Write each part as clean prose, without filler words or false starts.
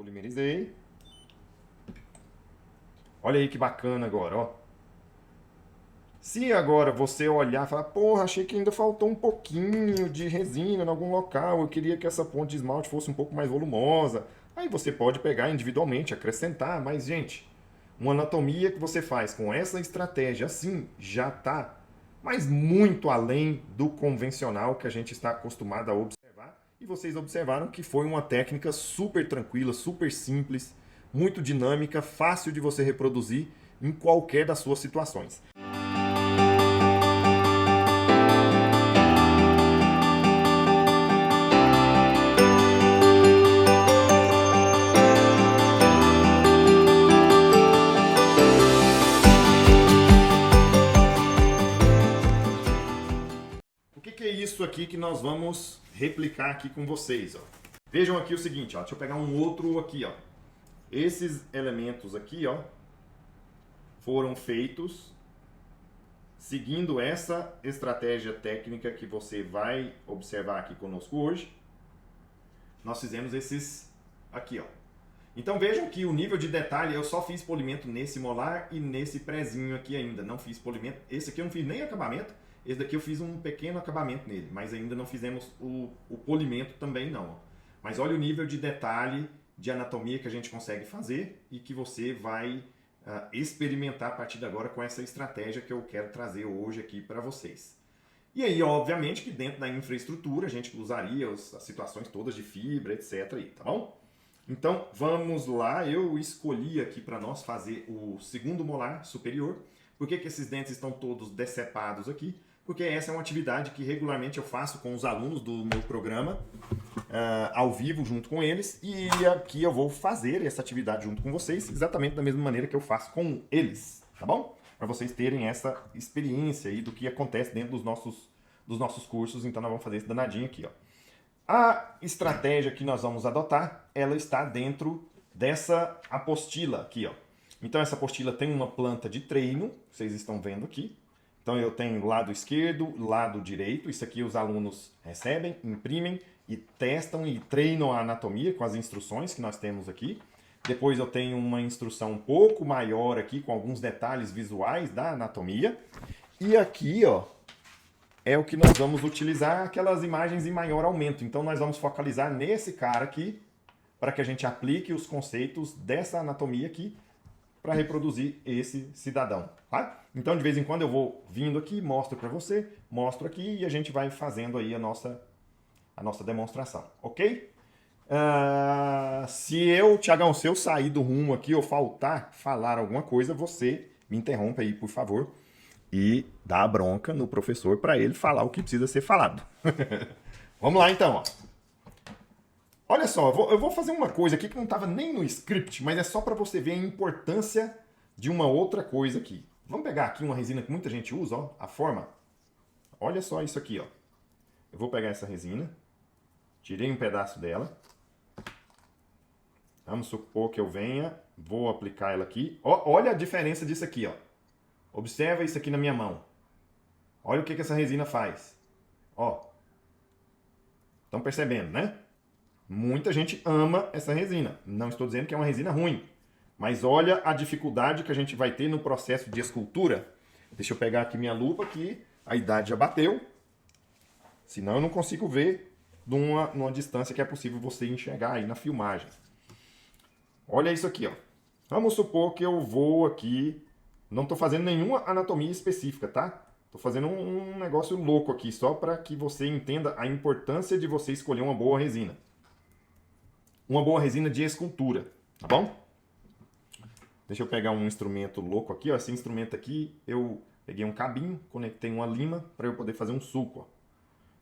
Polimerizei. Olha aí que bacana agora, ó. Se agora você olhar e falar, porra, achei que ainda faltou um pouquinho de resina em algum local, eu queria que essa ponte de esmalte fosse um pouco mais volumosa. Aí você pode pegar individualmente, acrescentar, mas gente, uma anatomia que você faz com essa estratégia assim já está, mas muito além do convencional que a gente está acostumado a observar. E vocês observaram que foi uma técnica super tranquila, super simples, muito dinâmica, fácil de você reproduzir em qualquer das suas situações. O que é isso aqui que nós vamos replicar aqui com vocês? Ó? Vejam aqui o seguinte, ó, deixa eu pegar um outro aqui. Ó. Esses elementos aqui ó, foram feitos seguindo essa estratégia técnica que você vai observar aqui conosco hoje. Nós fizemos esses aqui. Ó. Então vejam que o nível de detalhe, eu só fiz polimento nesse molar e nesse prezinho aqui ainda. Não fiz polimento, esse aqui eu não fiz nem acabamento. Esse daqui eu fiz um pequeno acabamento nele, mas ainda não fizemos o polimento também não. Mas olha o nível de detalhe de anatomia que a gente consegue fazer e que você vai experimentar a partir de agora com essa estratégia que eu quero trazer hoje aqui para vocês. E aí, obviamente, que dentro da infraestrutura a gente usaria as situações todas de fibra, etc. Aí, tá bom? Então, vamos lá. Eu escolhi aqui para nós fazer o segundo molar superior. Por que esses dentes estão todos decepados aqui? Porque essa é uma atividade que regularmente eu faço com os alunos do meu programa, ao vivo junto com eles, e aqui eu vou fazer essa atividade junto com vocês, exatamente da mesma maneira que eu faço com eles, tá bom? Para vocês terem essa experiência aí do que acontece dentro dos nossos cursos, então nós vamos fazer esse danadinho aqui, ó. A estratégia que nós vamos adotar, ela está dentro dessa apostila aqui, ó. Então essa apostila tem uma planta de treino, vocês estão vendo aqui. Então eu tenho lado esquerdo, lado direito. Isso aqui os alunos recebem, imprimem e testam e treinam a anatomia com as instruções que nós temos aqui. Depois eu tenho uma instrução um pouco maior aqui com alguns detalhes visuais da anatomia. E aqui, ó, é o que nós vamos utilizar aquelas imagens em maior aumento. Então nós vamos focalizar nesse cara aqui para que a gente aplique os conceitos dessa anatomia aqui para reproduzir esse cidadão, tá? Então, de vez em quando eu vou vindo aqui, mostro para você, mostro aqui e a gente vai fazendo aí a nossa demonstração, ok? Se eu, Thiagão, se eu sair do rumo aqui ou faltar falar alguma coisa, você me interrompa aí, por favor, e dá a bronca no professor para ele falar o que precisa ser falado. Vamos lá, então, ó. Olha só, eu vou fazer uma coisa aqui que não estava nem no script, mas é só para você ver a importância de uma outra coisa aqui. Vamos pegar aqui uma resina que muita gente usa, ó, a forma. Olha só isso aqui, ó. Eu vou pegar essa resina, tirei um pedaço dela. Vamos supor que eu venha, vou aplicar ela aqui. Ó, olha a diferença disso aqui, ó. Observa isso aqui na minha mão. Olha o que essa resina faz. Ó. Estão percebendo, né? Muita gente ama essa resina. Não estou dizendo que é uma resina ruim. Mas olha a dificuldade que a gente vai ter no processo de escultura. Deixa eu pegar aqui minha lupa, que a idade já bateu. Senão eu não consigo ver numa distância que é possível você enxergar aí na filmagem. Olha isso aqui, ó. Vamos supor que eu vou aqui... Não estou fazendo nenhuma anatomia específica, tá? Estou fazendo um negócio louco aqui, só para que você entenda a importância de você escolher uma boa resina. Uma boa resina de escultura, tá bom? Deixa eu pegar um instrumento louco aqui, ó. Esse instrumento aqui, eu peguei um cabinho, conectei uma lima para eu poder fazer um sulco, ó.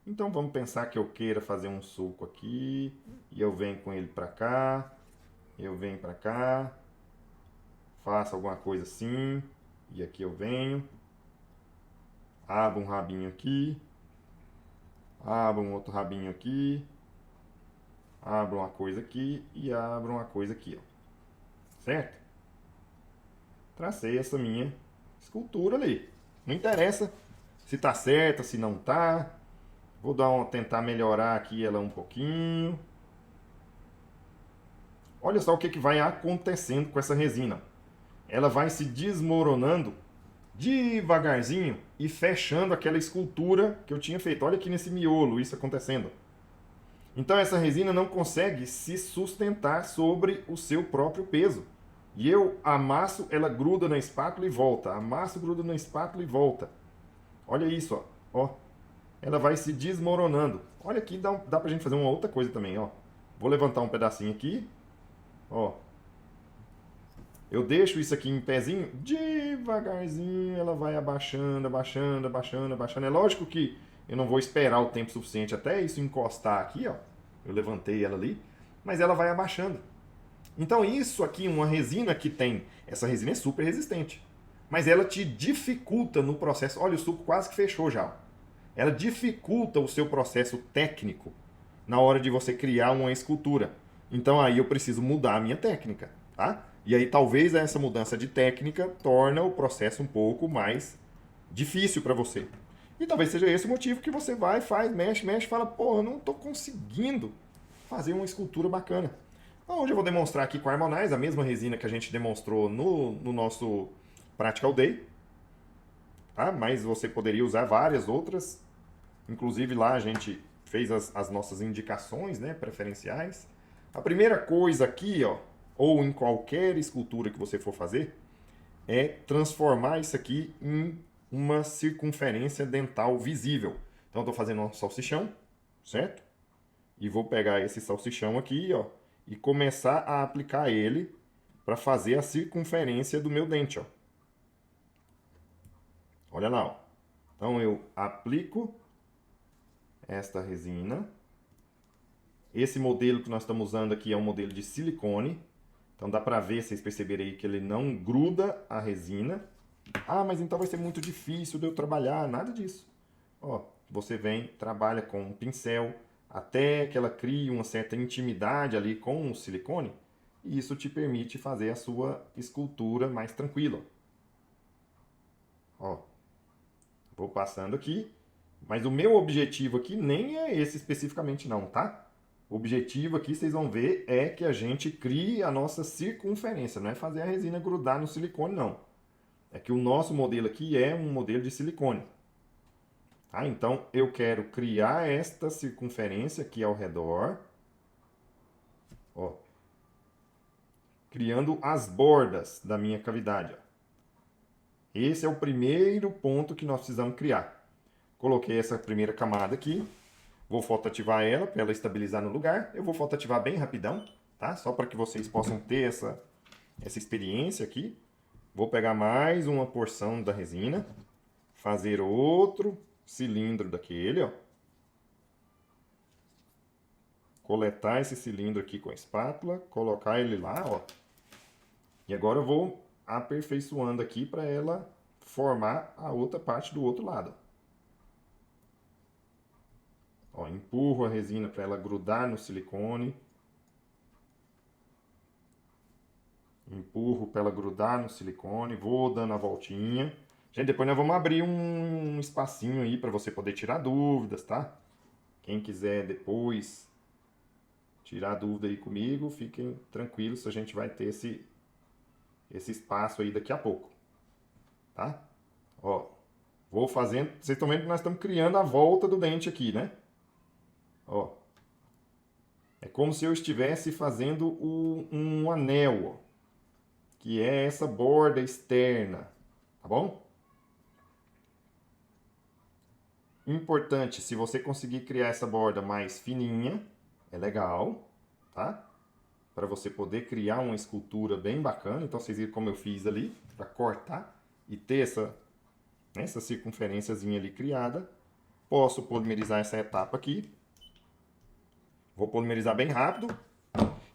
Então vamos pensar que eu queira fazer um sulco aqui, e eu venho com ele para cá, eu venho para cá, faço alguma coisa assim, e aqui eu venho, abro um rabinho aqui, abro um outro rabinho aqui, abro uma coisa aqui e abro uma coisa aqui, ó. Certo? Tracei essa minha escultura ali. Não interessa se tá certa, se não tá. Vou tentar melhorar aqui ela um pouquinho. Olha só o que vai acontecendo com essa resina. Ela vai se desmoronando devagarzinho e fechando aquela escultura que eu tinha feito. Olha aqui nesse miolo isso acontecendo. Então essa resina não consegue se sustentar sobre o seu próprio peso. E eu amasso, ela gruda na espátula e volta. Amasso, gruda na espátula e volta. Olha isso, ó. Ó. Ela vai se desmoronando. Olha aqui, dá pra gente fazer uma outra coisa também, ó. Vou levantar um pedacinho aqui. Ó. Eu deixo isso aqui em pezinho, devagarzinho ela vai abaixando, abaixando, abaixando, abaixando. É lógico que eu não vou esperar o tempo suficiente até isso encostar aqui, ó. Eu levantei ela ali, mas ela vai abaixando. Então isso aqui, uma resina que tem, essa resina é super resistente, mas ela te dificulta no processo. Olha, o suco quase que fechou já. Ela dificulta o seu processo técnico na hora de você criar uma escultura. Então aí eu preciso mudar a minha técnica, tá? E aí talvez essa mudança de técnica torna o processo um pouco mais difícil para você. E talvez seja esse o motivo que você vai, faz, mexe, mexe, fala, pô, eu não estou conseguindo fazer uma escultura bacana. Então, hoje eu vou demonstrar aqui com a Harmonize, a mesma resina que a gente demonstrou no nosso Practical Day. Tá? Mas você poderia usar várias outras. Inclusive lá a gente fez as nossas indicações, né, preferenciais. A primeira coisa aqui, ó, ou em qualquer escultura que você for fazer, é transformar isso aqui em uma circunferência dental visível. Então, estou fazendo um salsichão, certo? E vou pegar esse salsichão aqui, ó, e começar a aplicar ele para fazer a circunferência do meu dente, ó. Olha lá, ó. Então, eu aplico esta resina. Esse modelo que nós estamos usando aqui é um modelo de silicone. Então dá pra ver, vocês perceberem aí que ele não gruda a resina. Ah, mas então vai ser muito difícil de eu trabalhar. Nada disso. Ó, você vem, trabalha com um pincel até que ela crie uma certa intimidade ali com o silicone. E isso te permite fazer a sua escultura mais tranquila. Ó, vou passando aqui. Mas o meu objetivo aqui nem é esse especificamente não, tá? O objetivo aqui, vocês vão ver, é que a gente crie a nossa circunferência. Não é fazer a resina grudar no silicone, não. É que o nosso modelo aqui é um modelo de silicone. Tá? Então, eu quero criar esta circunferência aqui ao redor. Ó. Criando as bordas da minha cavidade. Ó. Esse é o primeiro ponto que nós precisamos criar. Coloquei essa primeira camada aqui. Vou fotoativar ela para ela estabilizar no lugar. Eu vou fotoativar bem rapidão, tá? Só para que vocês possam ter essa experiência aqui. Vou pegar mais uma porção da resina, fazer outro cilindro daquele, ó. Coletar esse cilindro aqui com a espátula, colocar ele lá, ó. E agora eu vou aperfeiçoando aqui para ela formar a outra parte do outro lado. Ó, empurro a resina para ela grudar no silicone. Empurro para ela grudar no silicone. Vou dando a voltinha. Gente, depois nós vamos abrir um espacinho aí para você poder tirar dúvidas, tá? Quem quiser depois tirar dúvida aí comigo, fiquem tranquilos, a gente vai ter esse espaço aí daqui a pouco, tá? Ó, vou fazendo, vocês estão vendo que nós estamos criando a volta do dente aqui, né? Ó, é como se eu estivesse fazendo um anel, ó, que é essa borda externa, tá bom? Importante, se você conseguir criar essa borda mais fininha, é legal, tá? Para você poder criar uma escultura bem bacana. Então vocês viram como eu fiz ali, para cortar e ter essa circunferênciazinha ali criada. Posso polimerizar essa etapa aqui. Vou polimerizar bem rápido.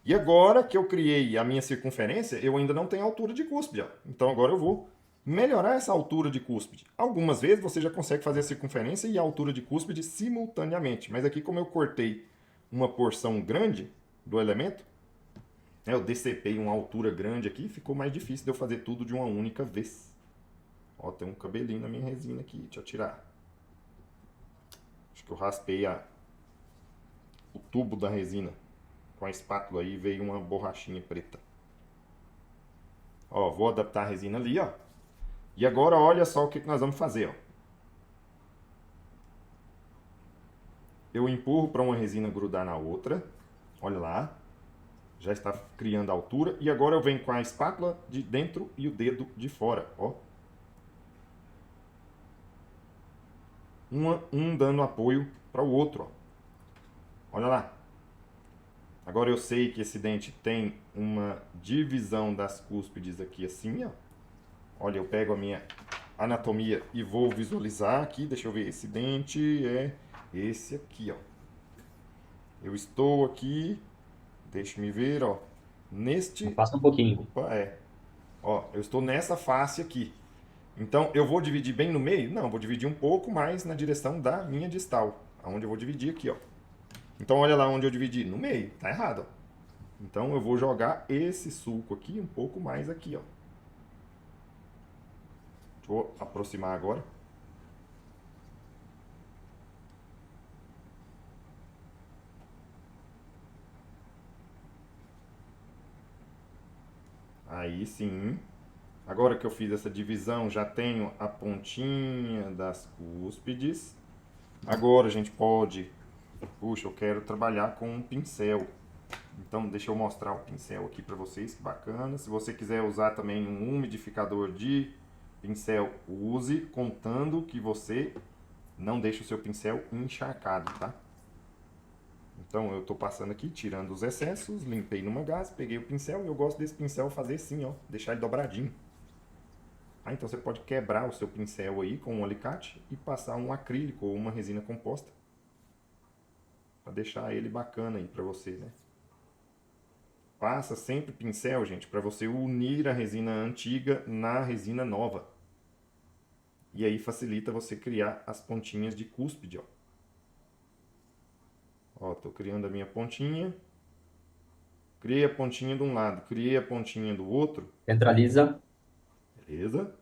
E agora que eu criei a minha circunferência, eu ainda não tenho altura de cúspide. Ó. Então agora eu vou melhorar essa altura de cúspide. Algumas vezes você já consegue fazer a circunferência e a altura de cúspide simultaneamente. Mas aqui como eu cortei uma porção grande do elemento, eu decepei uma altura grande aqui, ficou mais difícil de eu fazer tudo de uma única vez. Ó, tem um cabelinho na minha resina aqui, deixa eu tirar. Acho que eu raspei o tubo da resina. com a espátula aí veio uma borrachinha preta. Ó, vou adaptar a resina ali, ó. E agora olha só o que nós vamos fazer, ó. Eu empurro para uma resina grudar na outra. Olha lá. Já está criando a altura. E agora eu venho com a espátula de dentro e o dedo de fora, ó. Um dando apoio para o outro, ó. Olha lá. Agora eu sei que esse dente tem uma divisão das cúspides aqui assim, ó. Olha, eu pego a minha anatomia e vou visualizar aqui. Deixa eu ver, esse dente é esse aqui, ó. Eu estou aqui, deixa-me ver, ó. Neste... Passa um pouquinho. Opa, é. Ó, eu estou nessa face aqui. Então, eu vou dividir bem no meio? Não, vou dividir um pouco mais na direção da linha distal. Onde eu vou dividir aqui, ó. Então, olha lá onde eu dividi. No meio. Tá errado, ó. Então, eu vou jogar esse sulco aqui um pouco mais aqui, ó. Vou aproximar agora. Aí sim. Agora que eu fiz essa divisão, já tenho a pontinha das cúspides. Agora a gente pode... Puxa, eu quero trabalhar com um pincel. Então deixa eu mostrar o pincel aqui para vocês, que bacana. Se você quiser usar também um umidificador de pincel, use, contando que você não deixe o seu pincel encharcado, tá? Então eu tô passando aqui, tirando os excessos, limpei numa gás, peguei o pincel e eu gosto desse pincel fazer assim, ó, deixar ele dobradinho. Então você pode quebrar o seu pincel aí com um alicate e passar um acrílico ou uma resina composta para deixar ele bacana aí para você, né? Passa sempre pincel, gente, para você unir a resina antiga na resina nova. E aí facilita você criar as pontinhas de cúspide, ó. Ó, tô criando a minha pontinha. Criei a pontinha de um lado, criei a pontinha do outro. Centraliza. Beleza?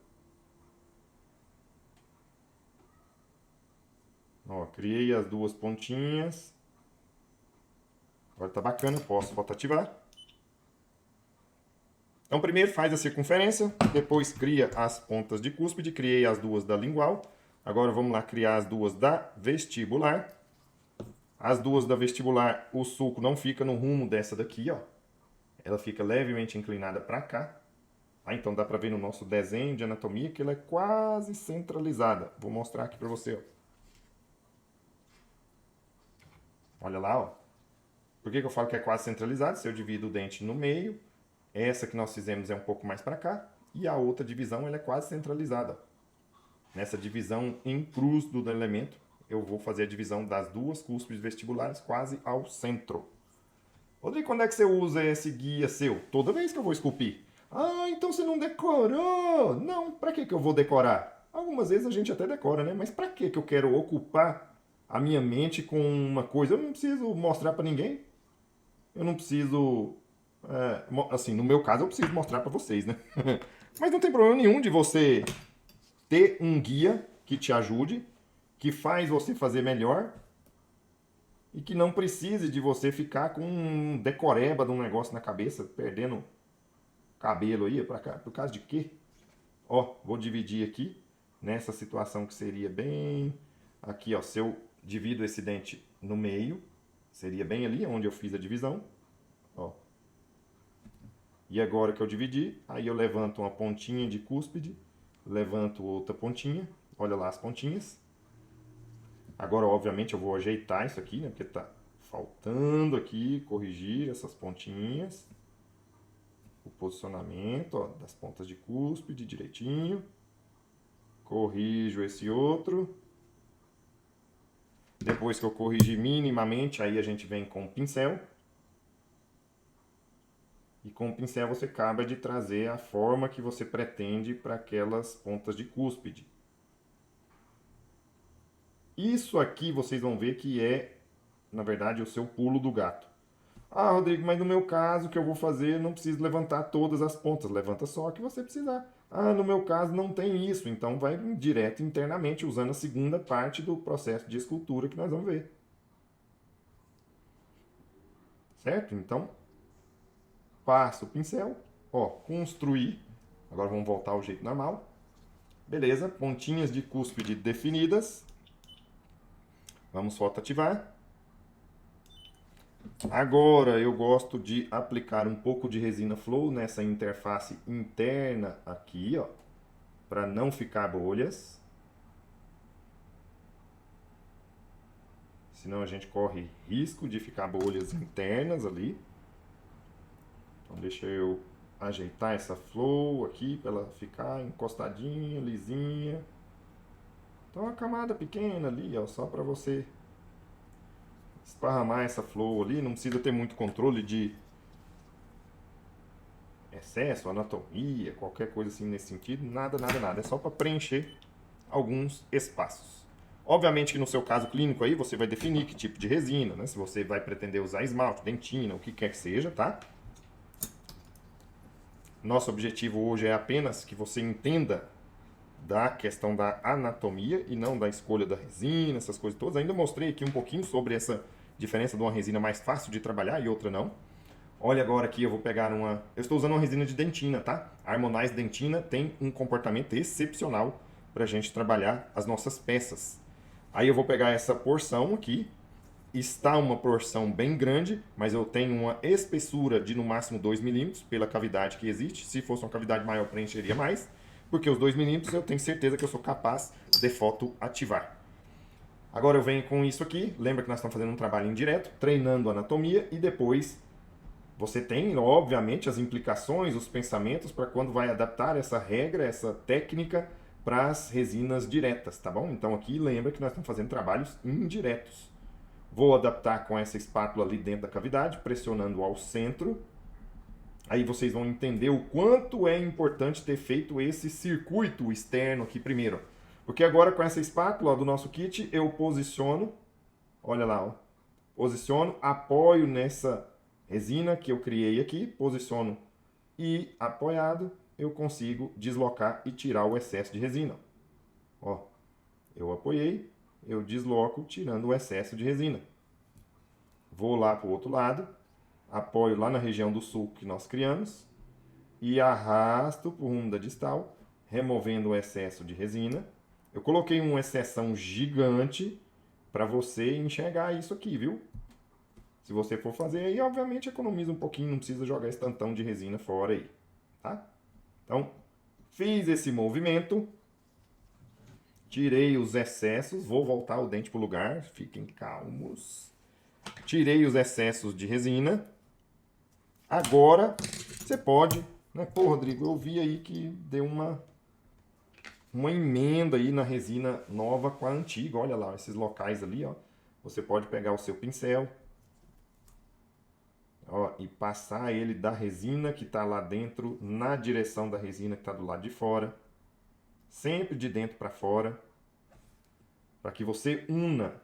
Ó, criei as duas pontinhas. Agora tá bacana, posso rotativar. Então primeiro faz a circunferência, depois cria as pontas de cúspide, criei as duas da lingual. Agora vamos lá criar as duas da vestibular. As duas da vestibular, o sulco não fica no rumo dessa daqui, ó. Ela fica levemente inclinada para cá. Então dá para ver no nosso desenho de anatomia que ela é quase centralizada. Vou mostrar aqui para você, ó. Olha lá, ó. Por que eu falo que é quase centralizado? Se eu divido o dente no meio, essa que nós fizemos é um pouco mais para cá, e a outra divisão ela é quase centralizada. Nessa divisão em cruz do elemento, eu vou fazer a divisão das duas cúspides vestibulares quase ao centro. Rodrigo, quando é que você usa esse guia seu? Toda vez que eu vou esculpir. Ah, então você não decorou! Não, para que eu vou decorar? Algumas vezes a gente até decora, né? Mas para que eu quero ocupar a minha mente com uma coisa? Eu não preciso mostrar para ninguém. Eu não preciso... assim, no meu caso eu preciso mostrar para vocês, né? Mas não tem problema nenhum de você ter um guia que te ajude, que faz você fazer melhor e que não precise de você ficar com um decoreba de um negócio na cabeça, perdendo cabelo aí, por causa de quê? Ó, vou dividir aqui, nessa situação que seria bem... Aqui, ó, se eu divido esse dente no meio, seria bem ali onde eu fiz a divisão, ó. E agora que eu dividi, aí eu levanto uma pontinha de cúspide, levanto outra pontinha, olha lá as pontinhas. Agora, obviamente, eu vou ajeitar isso aqui, né? Porque tá faltando aqui, corrigir essas pontinhas. O posicionamento, ó, das pontas de cúspide direitinho. Corrijo esse outro. Depois que eu corrigir minimamente, aí a gente vem com o pincel. E com o pincel você acaba de trazer a forma que você pretende para aquelas pontas de cúspide. Isso aqui vocês vão ver que é, na verdade, o seu pulo do gato. Ah, Rodrigo, mas no meu caso, o que eu vou fazer, não preciso levantar todas as pontas. Levanta só o que você precisar. Ah, no meu caso não tem isso. Então vai direto internamente, usando a segunda parte do processo de escultura que nós vamos ver. certo? Então, passo o pincel, ó, construir. Agora vamos voltar ao jeito normal. Beleza, pontinhas de cúspide definidas. Vamos foto ativar. Agora eu gosto de aplicar um pouco de resina flow nessa interface interna aqui, ó, para não ficar bolhas. Senão a gente corre risco de ficar bolhas internas ali. Então deixa eu ajeitar essa flow aqui para ela ficar encostadinha, lisinha. Então uma camada pequena ali, ó, só para você esparramar essa flow ali. Não precisa ter muito controle de excesso, anatomia, qualquer coisa assim nesse sentido. Nada, nada, nada. É só para preencher alguns espaços. Obviamente que no seu caso clínico aí você vai definir que tipo de resina, né? Se você vai pretender usar esmalte, dentina, o que quer que seja, tá? Nosso objetivo hoje é apenas que você entenda da questão da anatomia e não da escolha da resina, essas coisas todas. Ainda mostrei aqui um pouquinho sobre essa diferença de uma resina mais fácil de trabalhar e outra não. Olha agora aqui, eu vou pegar uma... Eu estou usando uma resina de dentina, tá? A Harmonize Dentina tem um comportamento excepcional para a gente trabalhar as nossas peças. Aí eu vou pegar essa porção aqui. Está uma porção bem grande, mas eu tenho uma espessura de no máximo 2 milímetros pela cavidade que existe. Se fosse uma cavidade maior, preencheria mais. Porque os 2 milímetros eu tenho certeza que eu sou capaz de foto ativar. Agora eu venho com isso aqui. Lembra que nós estamos fazendo um trabalho indireto, treinando a anatomia e depois você tem, obviamente, as implicações, os pensamentos para quando vai adaptar essa regra, essa técnica para as resinas diretas, tá bom? Então aqui lembra que nós estamos fazendo trabalhos indiretos. Vou adaptar com essa espátula ali dentro da cavidade, pressionando ao centro. Aí vocês vão entender o quanto é importante ter feito esse circuito externo aqui primeiro. Porque agora com essa espátula ó, do nosso kit, eu posiciono, olha lá, ó, posiciono, apoio nessa resina que eu criei aqui, posiciono e apoiado, eu consigo deslocar e tirar o excesso de resina. Ó, eu apoiei, eu desloco tirando o excesso de resina. Vou lá para o outro lado, apoio lá na região do sulco que nós criamos e arrasto para o rumo da distal, removendo o excesso de resina. Eu coloquei uma exceção gigante para você enxergar isso aqui, viu? Se você for fazer aí, obviamente economiza um pouquinho, não precisa jogar esse tantão de resina fora aí, tá? Então, fiz esse movimento, tirei os excessos, vou voltar o dente para o lugar, fiquem calmos. Tirei os excessos de resina. Agora, você pode, né? Pô, Rodrigo, eu vi aí que deu uma emenda aí na resina nova com a antiga. Olha lá, esses locais ali, ó. Você pode pegar o seu pincel, ó, e passar ele da resina que está lá dentro na direção da resina que está do lado de fora. Sempre de dentro para fora. Para que você una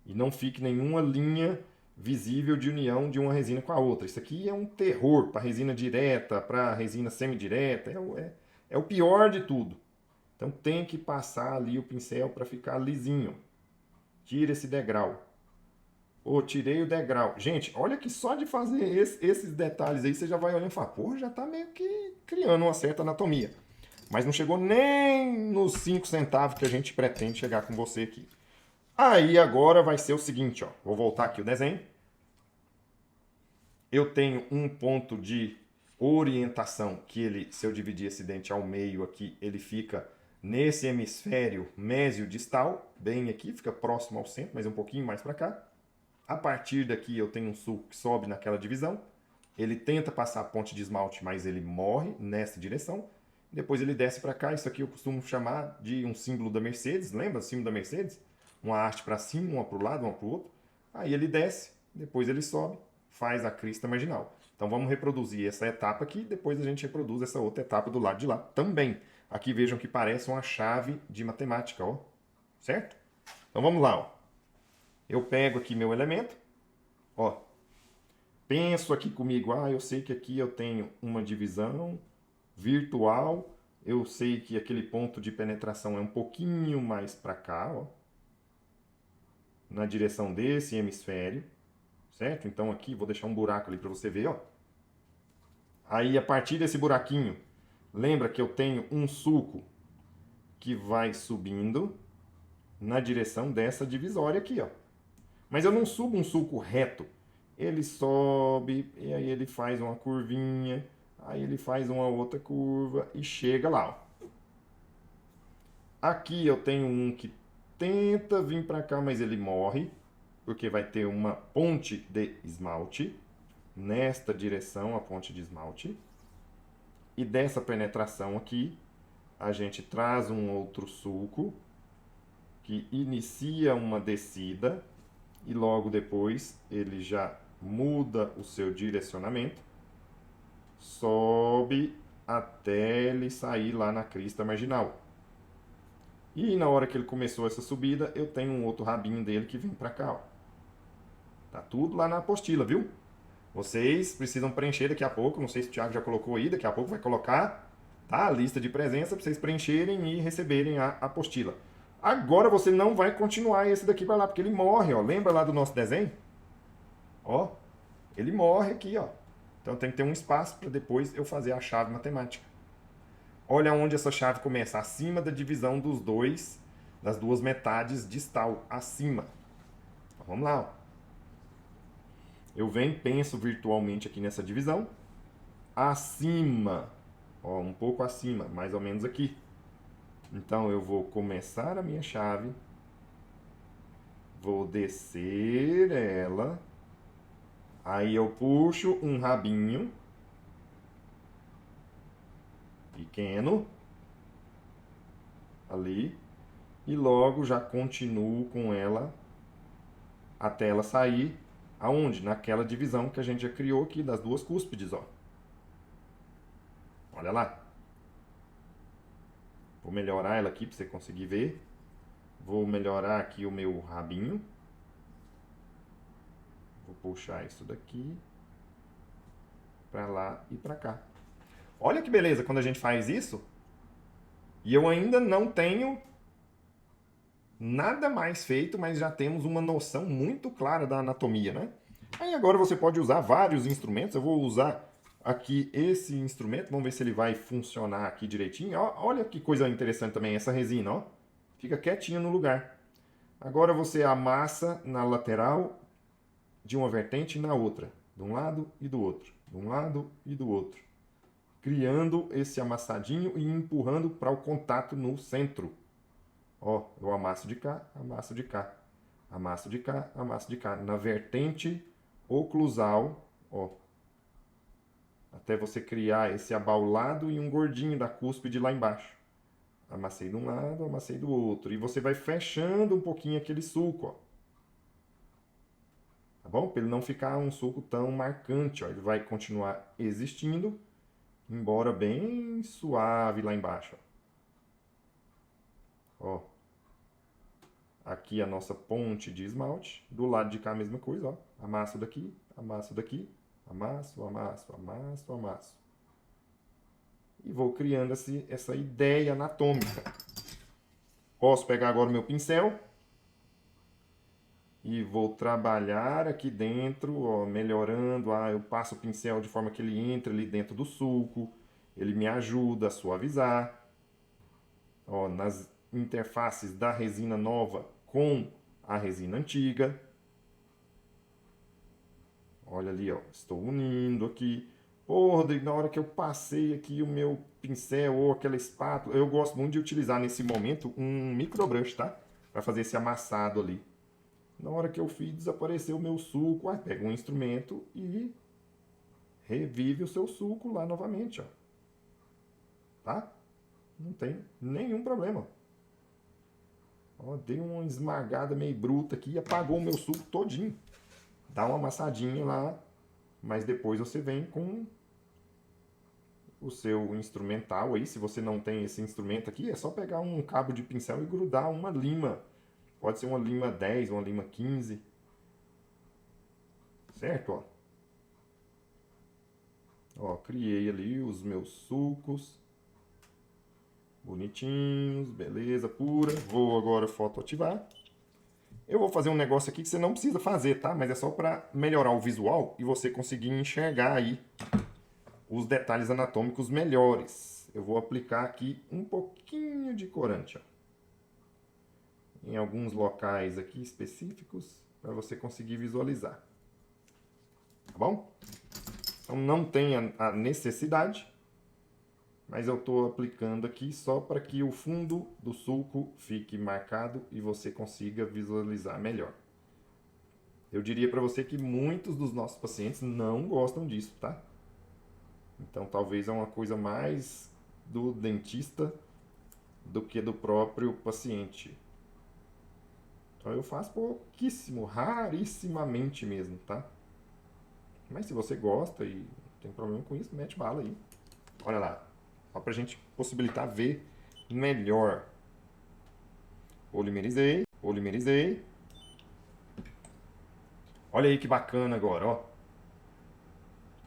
e não fique nenhuma linha visível de união de uma resina com a outra. Isso aqui é um terror para resina direta, para resina semidireta. É o pior de tudo. Então tem que passar ali o pincel para ficar lisinho. Tira esse degrau. Ô, tirei o degrau. Gente, olha que só de fazer esses detalhes aí, você já vai olhando e fala, pô, já tá meio que criando uma certa anatomia. Mas não chegou nem nos 5 centavos que a gente pretende chegar com você aqui. Aí agora vai ser o seguinte, ó. Vou voltar aqui o desenho. Eu tenho um ponto de orientação que ele, se eu dividir esse dente ao meio aqui, ele fica nesse hemisfério mesiodistal, bem aqui, fica próximo ao centro, mas um pouquinho mais para cá. A partir daqui eu tenho um sulco que sobe naquela divisão. Ele tenta passar a ponte de esmalte, mas ele morre nessa direção. Depois ele desce para cá. Isso aqui eu costumo chamar de um símbolo da Mercedes. Lembra o símbolo da Mercedes? Uma haste para cima, uma para o lado, uma para o outro. Aí ele desce, depois ele sobe, faz a crista marginal. Então vamos reproduzir essa etapa aqui, depois a gente reproduz essa outra etapa do lado de lá também. Aqui vejam que parece uma chave de matemática, ó. Certo? Então vamos lá, ó. Eu pego aqui meu elemento, ó. Penso aqui comigo, eu sei que aqui eu tenho uma divisão virtual. Eu sei que aquele ponto de penetração é um pouquinho mais para cá, ó. Na direção desse hemisfério, certo? Então aqui, vou deixar um buraco ali para você ver, ó. Aí, a partir desse buraquinho, lembra que eu tenho um sulco que vai subindo na direção dessa divisória aqui, ó. Mas eu não subo um sulco reto. Ele sobe, e aí ele faz uma curvinha, aí ele faz uma outra curva e chega lá, ó. Aqui eu tenho um que tenta vir para cá, mas ele morre, porque vai ter uma ponte de esmalte. Nesta direção, a ponte de esmalte. E dessa penetração aqui, a gente traz um outro sulco que inicia uma descida e logo depois ele já muda o seu direcionamento, sobe até ele sair lá na crista marginal. E na hora que ele começou essa subida, eu tenho um outro rabinho dele que vem para cá, ó. Tá tudo lá na apostila, viu? Vocês precisam preencher daqui a pouco, não sei se o Thiago já colocou aí, daqui a pouco vai colocar, tá? A lista de presença para vocês preencherem e receberem a apostila. Agora você não vai continuar esse daqui para lá, porque ele morre, ó. Lembra lá do nosso desenho? Ó, ele morre aqui, ó. Então tem que ter um espaço para depois eu fazer a chave matemática. Olha onde essa chave começa, acima da divisão das duas metades distal, acima. Então, vamos lá, ó. Eu venho, penso virtualmente aqui nessa divisão, acima, ó, um pouco acima, mais ou menos aqui. Então eu vou começar a minha chave, vou descer ela, aí eu puxo um rabinho pequeno ali e logo já continuo com ela até ela sair. Aonde? Naquela divisão que a gente já criou aqui das duas cúspides, ó. Olha lá. Vou melhorar ela aqui para você conseguir ver. Vou melhorar aqui o meu rabinho. Vou puxar isso daqui para lá e para cá. Olha que beleza quando a gente faz isso. E eu ainda não tenho nada mais feito, mas já temos uma noção muito clara da anatomia, né? Aí agora você pode usar vários instrumentos. Eu vou usar aqui esse instrumento. Vamos ver se ele vai funcionar aqui direitinho. Olha que coisa interessante também essa resina, ó. Fica quietinha no lugar. Agora você amassa na lateral de uma vertente e na outra. De um lado e do outro. De um lado e do outro. Criando esse amassadinho e empurrando para o contato no centro. Ó, eu amasso de cá, amasso de cá, amasso de cá, amasso de cá. Na vertente oclusal, ó. Até você criar esse abaulado e um gordinho da cúspide lá embaixo. Amassei de um lado, amassei do outro. E você vai fechando um pouquinho aquele sulco, ó. Tá bom? Para ele não ficar um sulco tão marcante, ó. Ele vai continuar existindo, embora bem suave lá embaixo, ó. Ó. Aqui a nossa ponte de esmalte. Do lado de cá a mesma coisa, ó. Amasso daqui, amasso daqui, amasso, amasso, amasso, amasso. E vou criando essa ideia anatômica. Posso pegar agora o meu pincel e vou trabalhar aqui dentro, ó, melhorando. Eu passo o pincel de forma que ele entre ali dentro do sulco. Ele me ajuda a suavizar. Ó, nas interfaces da resina nova com a resina antiga. Olha ali, ó, estou unindo aqui. Pô, Rodrigo, na hora que eu passei aqui o meu pincel ou aquela espátula, eu gosto muito de utilizar nesse momento um microbrush, tá? Para fazer esse amassado ali. Na hora que eu fiz, desapareceu o meu sulco. Pega um instrumento e revive o seu sulco lá novamente, ó. Tá? Não tem nenhum problema. Ó, dei uma esmagada meio bruta aqui e apagou o meu sulco todinho. Dá uma amassadinha lá, mas depois você vem com o seu instrumental aí. Se você não tem esse instrumento aqui, é só pegar um cabo de pincel e grudar uma lima. Pode ser uma lima 10, uma lima 15. Certo, ó. Ó, criei ali os meus sulcos. Bonitinhos, beleza, pura. Vou agora fotoativar. Eu vou fazer um negócio aqui que você não precisa fazer, tá? Mas é só para melhorar o visual e você conseguir enxergar aí os detalhes anatômicos melhores. Eu vou aplicar aqui um pouquinho de corante, ó, em alguns locais aqui específicos para você conseguir visualizar. Tá bom? Então não tem a necessidade, mas eu estou aplicando aqui só para que o fundo do sulco fique marcado e você consiga visualizar melhor. Eu diria para você que muitos dos nossos pacientes não gostam disso, tá? Então talvez é uma coisa mais do dentista do que do próprio paciente. Então eu faço pouquíssimo, rarissimamente mesmo, tá? Mas se você gosta e não tem problema com isso, mete bala aí. Olha lá, só pra gente possibilitar ver melhor. Polimerizei, polimerizei. Olha aí que bacana agora, ó.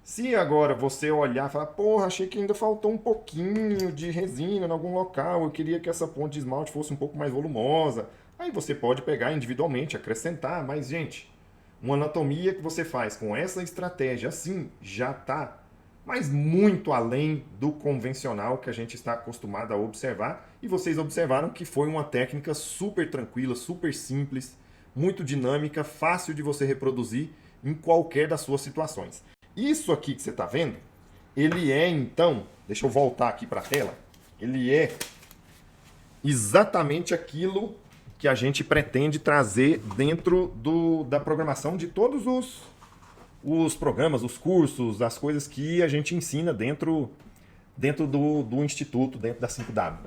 Se agora você olhar e falar, porra, achei que ainda faltou um pouquinho de resina em algum local, eu queria que essa ponte de esmalte fosse um pouco mais volumosa. Aí você pode pegar individualmente, acrescentar, mas gente, uma anatomia que você faz com essa estratégia assim, já tá, mas muito além do convencional que a gente está acostumado a observar. E vocês observaram que foi uma técnica super tranquila, super simples, muito dinâmica, fácil de você reproduzir em qualquer das suas situações. Isso aqui que você está vendo, ele é então, deixa eu voltar aqui para a tela, ele é exatamente aquilo que a gente pretende trazer dentro da programação de todos os programas, os cursos, as coisas que a gente ensina dentro do Instituto, dentro da 5W.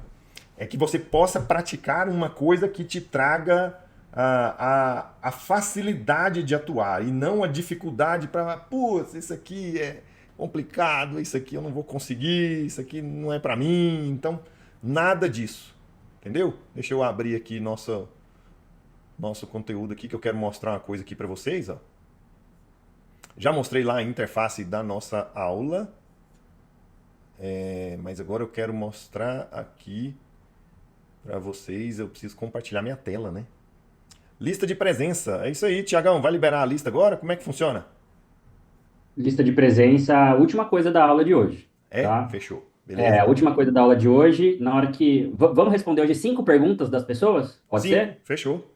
É que você possa praticar uma coisa que te traga a facilidade de atuar e não a dificuldade para, putz, isso aqui é complicado, isso aqui eu não vou conseguir, isso aqui não é para mim. Então, nada disso. Entendeu? Deixa eu abrir aqui nosso conteúdo aqui, que eu quero mostrar uma coisa aqui para vocês, ó. Já mostrei lá a interface da nossa aula, mas agora eu quero mostrar aqui para vocês. Eu preciso compartilhar minha tela, né? Lista de presença. É isso aí, Tiagão. Vai liberar a lista agora? Como é que funciona? Lista de presença, a última coisa da aula de hoje, tá? Fechou. A Beleza? última coisa da aula de hoje, na hora que... Vamos responder hoje 5 perguntas das pessoas? Pode Sim, ser? fechou.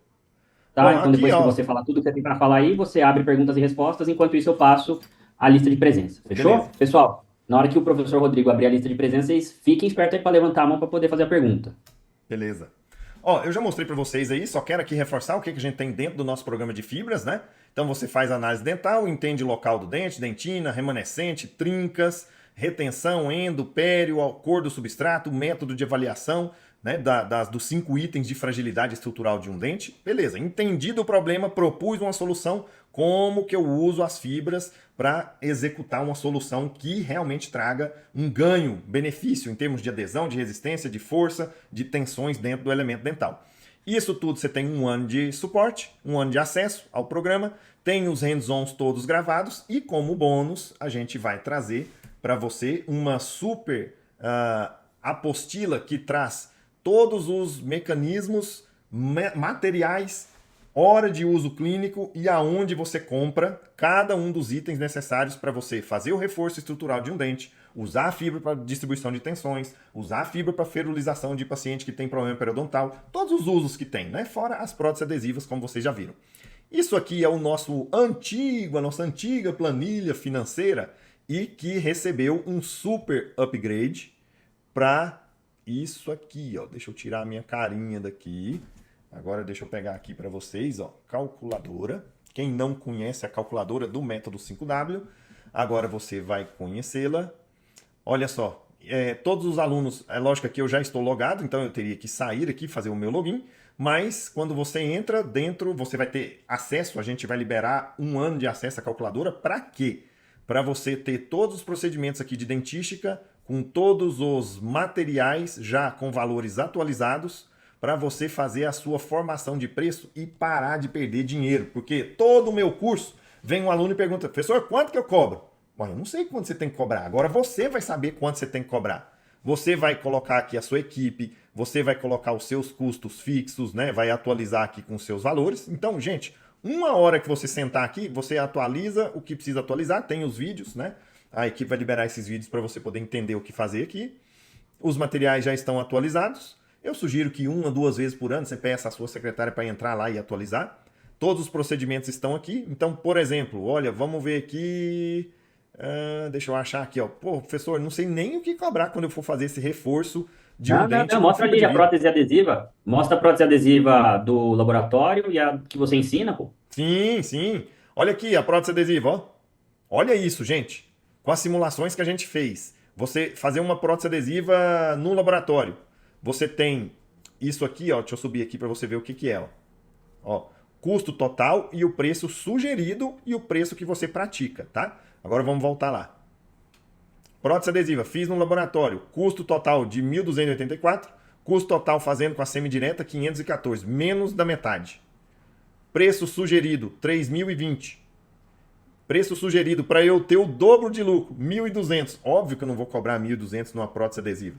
Tá? Ó, Então, aqui, depois que ó. você falar tudo que você tem para falar aí, você abre perguntas e respostas. Enquanto isso, eu passo a lista de presença. Beleza. Fechou? Pessoal, na hora que o professor Rodrigo abrir a lista de presença, vocês fiquem espertos aí para levantar a mão para poder fazer a pergunta. Beleza. Ó, eu já mostrei para vocês aí, só quero aqui reforçar o que a gente tem dentro do nosso programa de fibras, né? Então você faz análise dental, entende o local do dente, dentina, remanescente, trincas, retenção, endo, pério, a cor do substrato, método de avaliação, né, dos 5 itens de fragilidade estrutural de um dente. Beleza, entendido o problema, propus uma solução, como que eu uso as fibras para executar uma solução que realmente traga um ganho, benefício em termos de adesão, de resistência, de força, de tensões dentro do elemento dental. Isso tudo você tem 1 ano de suporte, 1 ano de acesso ao programa, tem os hands-ons todos gravados e como bônus a gente vai trazer para você uma super apostila que traz todos os mecanismos, materiais, hora de uso clínico e aonde você compra cada um dos itens necessários para você fazer o reforço estrutural de um dente, usar a fibra para distribuição de tensões, usar a fibra para ferulização de paciente que tem problema periodontal, todos os usos que tem, né? Fora as próteses adesivas, como vocês já viram. Isso aqui é a nossa antiga planilha financeira e que recebeu um super upgrade para isso aqui, ó. Deixa eu tirar a minha carinha daqui. Agora deixa eu pegar aqui para vocês, ó, calculadora. Quem não conhece a calculadora do método 5W, agora você vai conhecê-la. Olha só, todos os alunos, é lógico que eu já estou logado, então eu teria que sair aqui, fazer o meu login, mas quando você entra dentro, você vai ter acesso, a gente vai liberar 1 ano de acesso à calculadora. Para quê? Para você ter todos os procedimentos aqui de dentística, com todos os materiais já com valores atualizados, para você fazer a sua formação de preço e parar de perder dinheiro. Porque todo o meu curso, vem um aluno e pergunta, professor, quanto que eu cobro? Bom, eu não sei quanto você tem que cobrar. Agora você vai saber quanto você tem que cobrar. você vai colocar aqui a sua equipe, você vai colocar os seus custos fixos, né? Vai atualizar aqui com os seus valores. Então, gente, uma hora que você sentar aqui, você atualiza o que precisa atualizar, tem os vídeos, né? A equipe vai liberar esses vídeos para você poder entender o que fazer aqui. Os materiais já estão atualizados. Eu sugiro que 1 a 2 vezes por ano você peça a sua secretária para entrar lá e atualizar. Todos os procedimentos estão aqui. Então, por exemplo, olha, vamos ver aqui. Deixa eu achar aqui, ó. Pô, professor, não sei nem o que cobrar quando eu for fazer esse reforço de um dente. Mostra ali a prótese adesiva. Mostra a prótese adesiva do laboratório e a que você ensina, pô. Sim, sim. Olha aqui a prótese adesiva, ó. Olha isso, gente. Com as simulações que a gente fez. Você fazer uma prótese adesiva no laboratório. Você tem isso aqui, ó. Deixa eu subir aqui para você ver o que é, ó. Ó, custo total e o preço sugerido e o preço que você pratica, tá? Agora vamos voltar lá. Prótese adesiva, fiz no laboratório. Custo total de 1.284. Custo total fazendo com a semidireta, 514. Menos da metade. Preço sugerido, 3.020. Preço sugerido para eu ter o dobro de lucro, 1.200. Óbvio que eu não vou cobrar 1.200 numa prótese adesiva.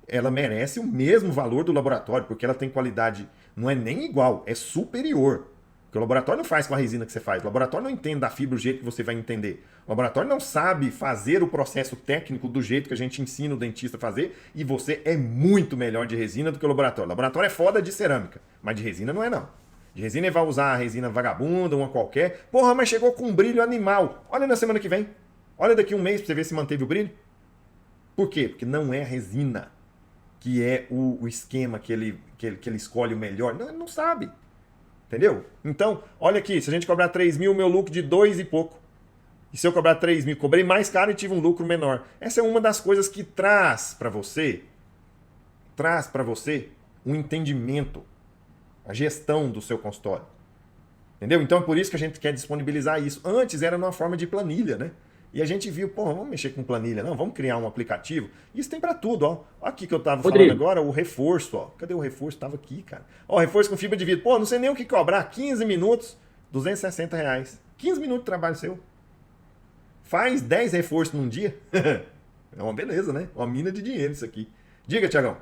Ela merece o mesmo valor do laboratório, porque ela tem qualidade, não é nem igual, é superior. Porque o laboratório não faz com a resina que você faz. O laboratório não entende da fibra do jeito que você vai entender. O laboratório não sabe fazer o processo técnico do jeito que a gente ensina o dentista a fazer. E você é muito melhor de resina do que o laboratório. O laboratório é foda de cerâmica, mas de resina não é não. De resina ele vai usar a resina vagabunda, uma qualquer. Porra, mas chegou com um brilho animal. Olha na semana que vem. Olha daqui um mês pra você ver se manteve o brilho. Por quê? Porque não é a resina que é o esquema que ele escolhe o melhor. Não, ele não sabe. Entendeu? Então, olha aqui, se a gente cobrar 3.000, o meu lucro de 2 e pouco. E se eu cobrar 3.000, cobrei mais caro e tive um lucro menor. Essa é uma das coisas que traz para você um entendimento, a gestão do seu consultório. Entendeu? Então é por isso que a gente quer disponibilizar isso. Antes era numa forma de planilha, né? E a gente viu, pô, vamos mexer com planilha, não, vamos criar um aplicativo. Isso tem para tudo, ó. Aqui que eu tava falando agora, o reforço, ó. Cadê o reforço? Tava aqui, cara. Ó, reforço com fibra de vidro. Pô, não sei nem o que cobrar. 15 minutos, R$ 260. 15 minutos de trabalho seu. Faz 10 reforços num dia. É uma beleza, né? Uma mina de dinheiro isso aqui. Diga, Tiagão.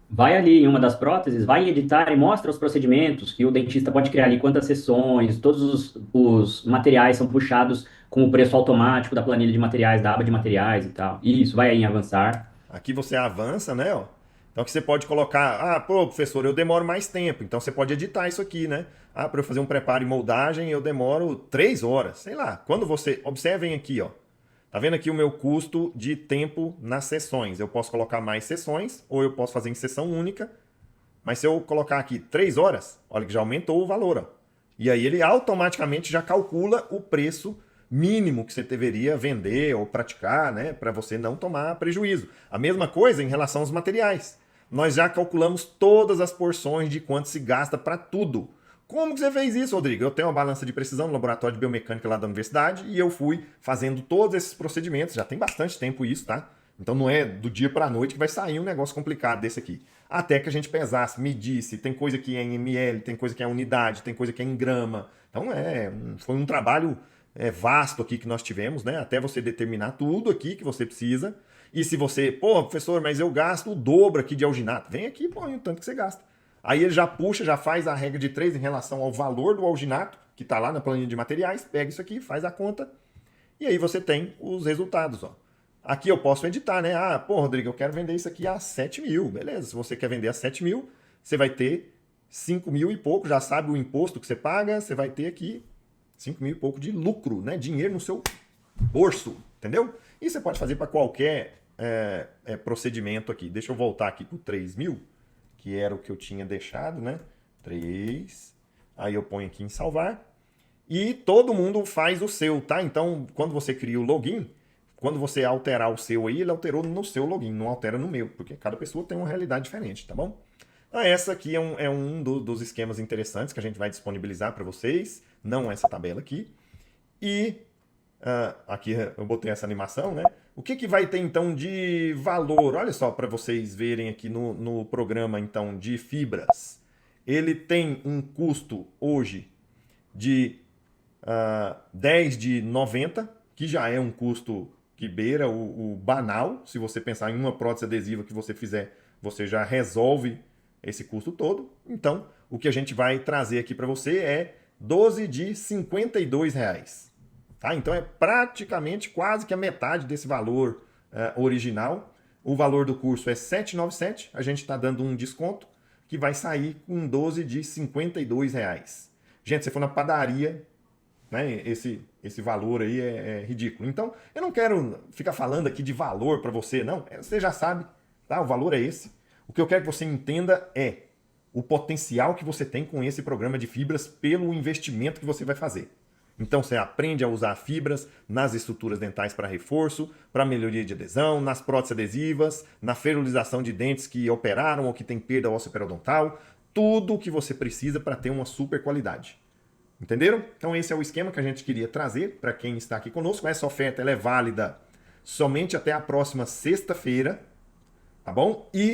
Vai ali em uma das próteses, vai em editar e mostra os procedimentos que o dentista pode criar ali, quantas sessões, todos os materiais são puxados com o preço automático da planilha de materiais, da aba de materiais e tal. Isso, vai aí em avançar. Aqui você avança, né? Ó. Então aqui você pode colocar, pô, professor, eu demoro mais tempo. Então você pode editar isso aqui, né? Para eu fazer um preparo e moldagem, eu demoro 3 horas, sei lá. Quando você, observem aqui, ó. Tá vendo aqui o meu custo de tempo nas sessões? Eu posso colocar mais sessões ou eu posso fazer em sessão única. Mas se eu colocar aqui 3 horas, olha que já aumentou o valor. Ó. E aí ele automaticamente já calcula o preço mínimo que você deveria vender ou praticar, né? Para você não tomar prejuízo. A mesma coisa em relação aos materiais. Nós já calculamos todas as porções de quanto se gasta para tudo. Como que você fez isso, Rodrigo? Eu tenho uma balança de precisão no laboratório de biomecânica lá da universidade e eu fui fazendo todos esses procedimentos. Já tem bastante tempo isso, tá? Então não é do dia para a noite que vai sair um negócio complicado desse aqui. Até que a gente pesasse, medisse, tem coisa que é em ml, tem coisa que é em unidade, tem coisa que é em grama. Então foi um trabalho vasto aqui que nós tivemos, né? Até você determinar tudo aqui que você precisa. E se você, pô, professor, mas eu gasto o dobro aqui de alginato. Vem aqui e põe o tanto que você gasta. Aí ele já puxa, já faz a regra de 3 em relação ao valor do alginato, que está lá na planilha de materiais, pega isso aqui, faz a conta, e aí você tem os resultados. Ó. Aqui eu posso editar, né? Pô, Rodrigo, eu quero vender isso aqui a 7.000. Beleza, se você quer vender a 7.000, você vai ter 5.000 e pouco, já sabe o imposto que você paga, você vai ter aqui 5.000 e pouco de lucro, né? Dinheiro no seu bolso, entendeu? E você pode fazer para qualquer procedimento aqui. Deixa eu voltar aqui para o 3.000. Que era o que eu tinha deixado, né? 3. Aí eu ponho aqui em salvar. E todo mundo faz o seu, tá? Então, quando você cria o login, quando você alterar o seu aí, ele alterou no seu login, não altera no meu, porque cada pessoa tem uma realidade diferente, tá bom? Então, essa aqui é um dos esquemas interessantes que a gente vai disponibilizar para vocês, não essa tabela aqui. E aqui eu botei essa animação, né? O que vai ter, então, de valor? Olha só, para vocês verem aqui no programa, então, de fibras. Ele tem um custo, hoje, de 10 de 90, que já é um custo que beira o banal. Se você pensar em uma prótese adesiva que você fizer, você já resolve esse custo todo. Então, o que a gente vai trazer aqui para você é 12 de R$ 52. Tá? Então, é praticamente quase que a metade desse valor original. O valor do curso é R$ 797. A gente está dando um desconto que vai sair com 12 de R$ 52. Gente, se for na padaria, né, esse valor aí é ridículo. Então, eu não quero ficar falando aqui de valor para você, não. Você já sabe, tá? O valor é esse. O que eu quero que você entenda é o potencial que você tem com esse programa de fibras pelo investimento que você vai fazer. Então, você aprende a usar fibras nas estruturas dentais para reforço, para melhoria de adesão, nas próteses adesivas, na ferrulização de dentes que operaram ou que tem perda ósseo-periodontal. Tudo o que você precisa para ter uma super qualidade. Entenderam? Então esse é o esquema que a gente queria trazer para quem está aqui conosco. Essa oferta ela é válida somente até a próxima sexta-feira, tá bom? E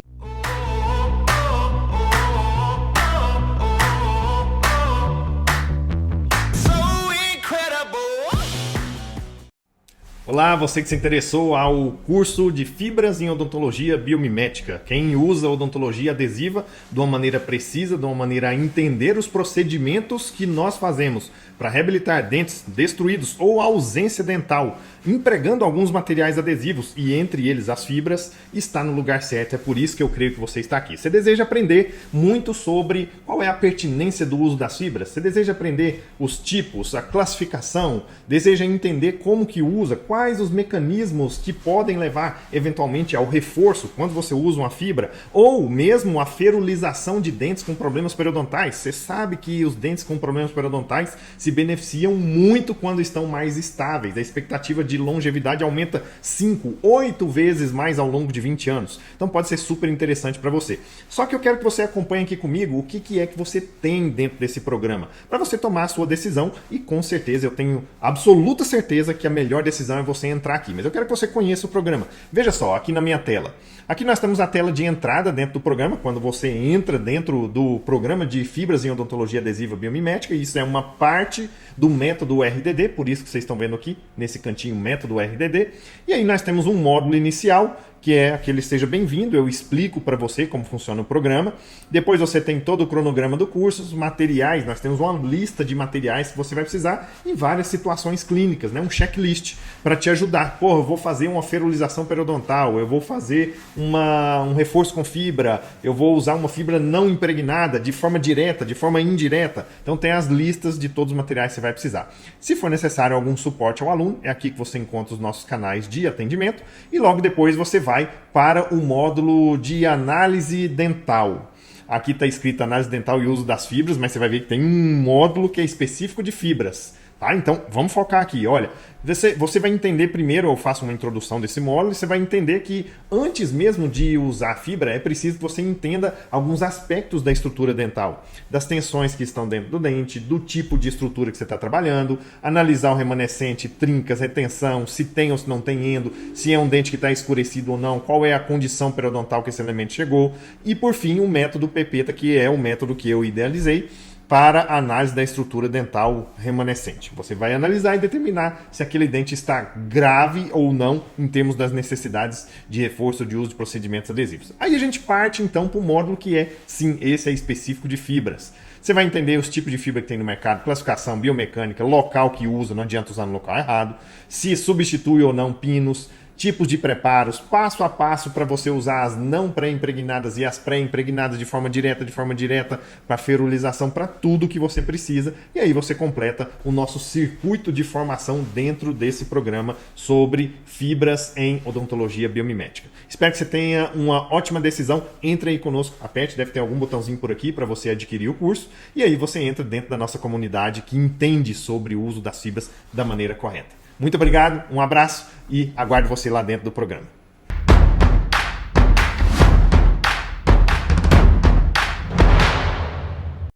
olá, você que se interessou ao curso de fibras em odontologia biomimética. Quem usa odontologia adesiva de uma maneira precisa, de uma maneira a entender os procedimentos que nós fazemos para reabilitar dentes destruídos ou ausência dental, empregando alguns materiais adesivos e entre eles as fibras, está no lugar certo. É por isso que eu creio que você está aqui. Você deseja aprender muito sobre qual é a pertinência do uso das fibras? Você deseja aprender os tipos, a classificação? Deseja entender como que usa? Quais os mecanismos que podem levar eventualmente ao reforço quando você usa uma fibra? Ou mesmo a ferulização de dentes com problemas periodontais? Você sabe que os dentes com problemas periodontais se beneficiam muito quando estão mais estáveis. A expectativa de longevidade aumenta 5, 8 vezes mais ao longo de 20 anos. Então pode ser super interessante para você. Só que eu quero que você acompanhe aqui comigo o que é que você tem dentro desse programa, para você tomar a sua decisão, e com certeza eu tenho absoluta certeza que a melhor decisão é você entrar aqui. Mas eu quero que você conheça o programa. Veja só, aqui na minha tela. Aqui nós temos a tela de entrada dentro do programa, quando você entra dentro do programa de fibras em odontologia adesiva biomimética. Isso é uma parte do método RDD, por isso que vocês estão vendo aqui, nesse cantinho, método RDD. E aí nós temos um módulo inicial, que é aquele Seja Bem-vindo. Eu explico para você como funciona o programa. Depois você tem todo o cronograma do curso, os materiais. Nós temos uma lista de materiais que você vai precisar em várias situações clínicas, né? Um checklist para te ajudar. Pô, eu vou fazer uma ferulização periodontal, eu vou fazer um reforço com fibra, eu vou usar uma fibra não impregnada, de forma direta, de forma indireta. Então tem as listas de todos os materiais que você vai precisar. Se for necessário algum suporte ao aluno, é aqui que você encontra os nossos canais de atendimento, e logo depois você vai para o módulo de análise dental. Aqui está escrito análise dental e uso das fibras, mas você vai ver que tem um módulo que é específico de fibras. Tá? Então, vamos focar aqui. Olha, você vai entender primeiro, eu faço uma introdução desse módulo, e você vai entender que antes mesmo de usar a fibra, é preciso que você entenda alguns aspectos da estrutura dental, das tensões que estão dentro do dente, do tipo de estrutura que você está trabalhando, analisar o remanescente, trincas, retenção, se tem ou se não tem endo, se é um dente que está escurecido ou não, qual é a condição periodontal que esse elemento chegou, e por fim o método Pepeta, que é o método que eu idealizei para a análise da estrutura dental remanescente. Você vai analisar e determinar se aquele dente está grave ou não em termos das necessidades de reforço de uso de procedimentos adesivos. Aí a gente parte então para o módulo que é, sim, esse é específico de fibras. Você vai entender os tipos de fibra que tem no mercado, classificação biomecânica, local que usa, não adianta usar no local errado, se substitui ou não pinos, tipos de preparos, passo a passo para você usar as não pré-impregnadas e as pré-impregnadas de forma direta, para ferulização, para tudo que você precisa. E aí você completa o nosso circuito de formação dentro desse programa sobre fibras em odontologia biomimética. Espero que você tenha uma ótima decisão. Entre aí conosco, aperte, deve ter algum botãozinho por aqui para você adquirir o curso. E aí você entra dentro da nossa comunidade que entende sobre o uso das fibras da maneira correta. Muito obrigado, um abraço e aguardo você lá dentro do programa.